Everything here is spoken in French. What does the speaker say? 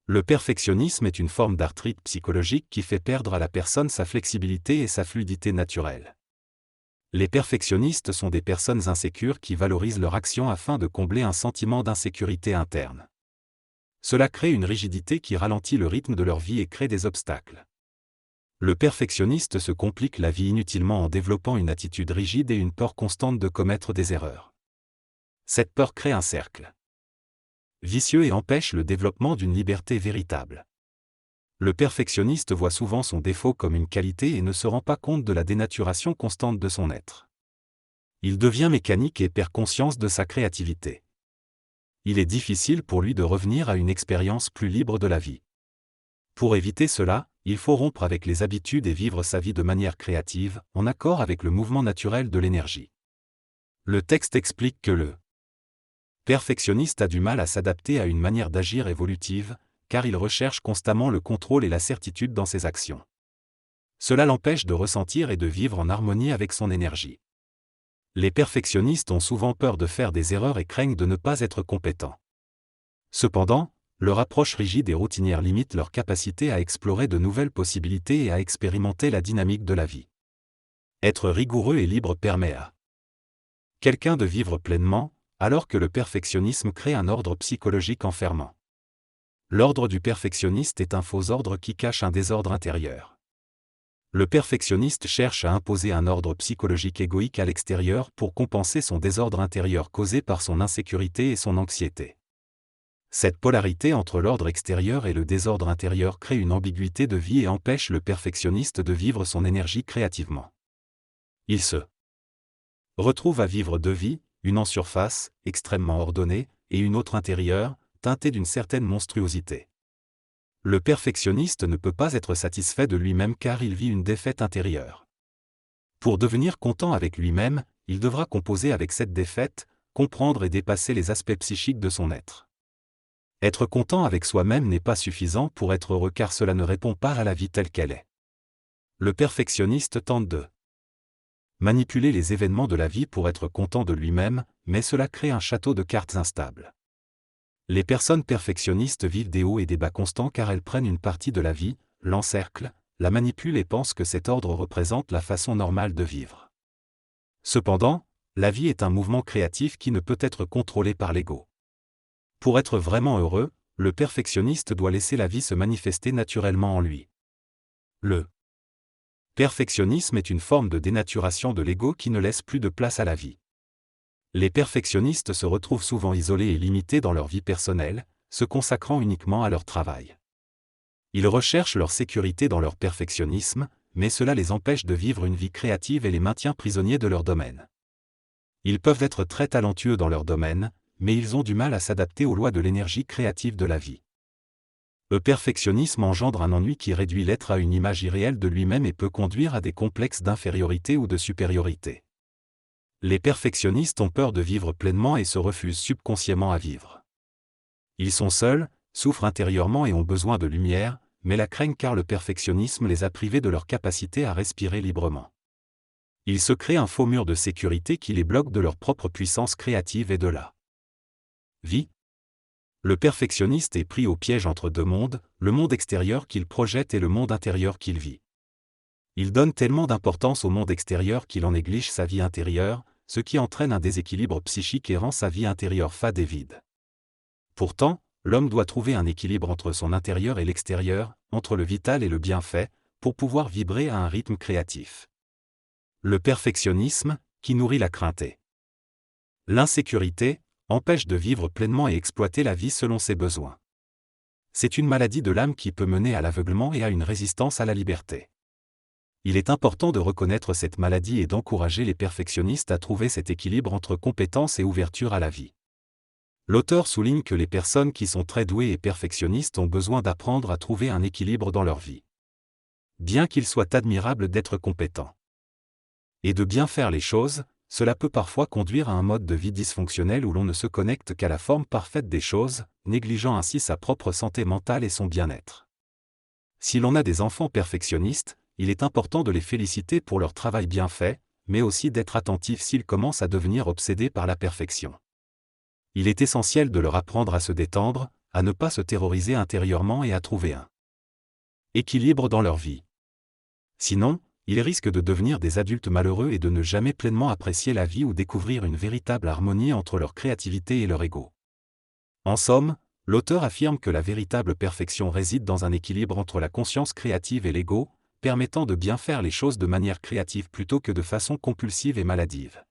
Le perfectionnisme est une forme d'arthrite psychologique qui fait perdre à la personne sa flexibilité et sa fluidité naturelle. Les perfectionnistes sont des personnes insécures qui valorisent leur action afin de combler un sentiment d'insécurité interne. Cela crée une rigidité qui ralentit le rythme de leur vie et crée des obstacles. Le perfectionniste se complique la vie inutilement en développant une attitude rigide et une peur constante de commettre des erreurs. Cette peur crée un cercle vicieux et empêche le développement d'une liberté véritable. Le perfectionniste voit souvent son défaut comme une qualité et ne se rend pas compte de la dénaturation constante de son être. Il devient mécanique et perd conscience de sa créativité. Il est difficile pour lui de revenir à une expérience plus libre de la vie. Pour éviter cela, il faut rompre avec les habitudes et vivre sa vie de manière créative, en accord avec le mouvement naturel de l'énergie. Le texte explique que le perfectionniste a du mal à s'adapter à une manière d'agir évolutive, car il recherche constamment le contrôle et la certitude dans ses actions. Cela l'empêche de ressentir et de vivre en harmonie avec son énergie. Les perfectionnistes ont souvent peur de faire des erreurs et craignent de ne pas être compétents. Cependant, leur approche rigide et routinière limite leur capacité à explorer de nouvelles possibilités et à expérimenter la dynamique de la vie. Être rigoureux et libre permet à quelqu'un de vivre pleinement, alors que le perfectionnisme crée un ordre psychologique enfermant. L'ordre du perfectionniste est un faux ordre qui cache un désordre intérieur. Le perfectionniste cherche à imposer un ordre psychologique égoïque à l'extérieur pour compenser son désordre intérieur causé par son insécurité et son anxiété. Cette polarité entre l'ordre extérieur et le désordre intérieur crée une ambiguïté de vie et empêche le perfectionniste de vivre son énergie créativement. Il se retrouve à vivre deux vies, une en surface, extrêmement ordonnée, et une autre intérieure, teintée d'une certaine monstruosité. Le perfectionniste ne peut pas être satisfait de lui-même car il vit une défaite intérieure. Pour devenir content avec lui-même, il devra composer avec cette défaite, comprendre et dépasser les aspects psychiques de son être. Être content avec soi-même n'est pas suffisant pour être heureux car cela ne répond pas à la vie telle qu'elle est. Le perfectionniste tente de manipuler les événements de la vie pour être content de lui-même, mais cela crée un château de cartes instable. Les personnes perfectionnistes vivent des hauts et des bas constants car elles prennent une partie de la vie, l'encerclent, la manipulent et pensent que cet ordre représente la façon normale de vivre. Cependant, la vie est un mouvement créatif qui ne peut être contrôlé par l'ego. Pour être vraiment heureux, le perfectionniste doit laisser la vie se manifester naturellement en lui. Le perfectionnisme est une forme de dénaturation de l'ego qui ne laisse plus de place à la vie. Les perfectionnistes se retrouvent souvent isolés et limités dans leur vie personnelle, se consacrant uniquement à leur travail. Ils recherchent leur sécurité dans leur perfectionnisme, mais cela les empêche de vivre une vie créative et les maintient prisonniers de leur domaine. Ils peuvent être très talentueux dans leur domaine, mais ils ont du mal à s'adapter aux lois de l'énergie créative de la vie. Le perfectionnisme engendre un ennui qui réduit l'être à une image irréelle de lui-même et peut conduire à des complexes d'infériorité ou de supériorité. Les perfectionnistes ont peur de vivre pleinement et se refusent subconsciemment à vivre. Ils sont seuls, souffrent intérieurement et ont besoin de lumière, mais la craignent car le perfectionnisme les a privés de leur capacité à respirer librement. Ils se créent un faux mur de sécurité qui les bloque de leur propre puissance créative et de la vie. Le perfectionniste est pris au piège entre deux mondes, le monde extérieur qu'il projette et le monde intérieur qu'il vit. Il donne tellement d'importance au monde extérieur qu'il en néglige sa vie intérieure, ce qui entraîne un déséquilibre psychique et rend sa vie intérieure fade et vide. Pourtant, l'homme doit trouver un équilibre entre son intérieur et l'extérieur, entre le vital et le bienfait, pour pouvoir vibrer à un rythme créatif. Le perfectionnisme, qui nourrit la crainte et l'insécurité, empêche de vivre pleinement et exploiter la vie selon ses besoins. C'est une maladie de l'âme qui peut mener à l'aveuglement et à une résistance à la liberté. Il est important de reconnaître cette maladie et d'encourager les perfectionnistes à trouver cet équilibre entre compétence et ouverture à la vie. L'auteur souligne que les personnes qui sont très douées et perfectionnistes ont besoin d'apprendre à trouver un équilibre dans leur vie. Bien qu'il soit admirable d'être compétent et de bien faire les choses, cela peut parfois conduire à un mode de vie dysfonctionnel où l'on ne se connecte qu'à la forme parfaite des choses, négligeant ainsi sa propre santé mentale et son bien-être. Si l'on a des enfants perfectionnistes, il est important de les féliciter pour leur travail bien fait, mais aussi d'être attentif s'ils commencent à devenir obsédés par la perfection. Il est essentiel de leur apprendre à se détendre, à ne pas se terroriser intérieurement et à trouver un équilibre dans leur vie. Sinon, ils risquent de devenir des adultes malheureux et de ne jamais pleinement apprécier la vie ou découvrir une véritable harmonie entre leur créativité et leur ego. En somme, l'auteur affirme que la véritable perfection réside dans un équilibre entre la conscience créative et l'ego, permettant de bien faire les choses de manière créative plutôt que de façon compulsive et maladive.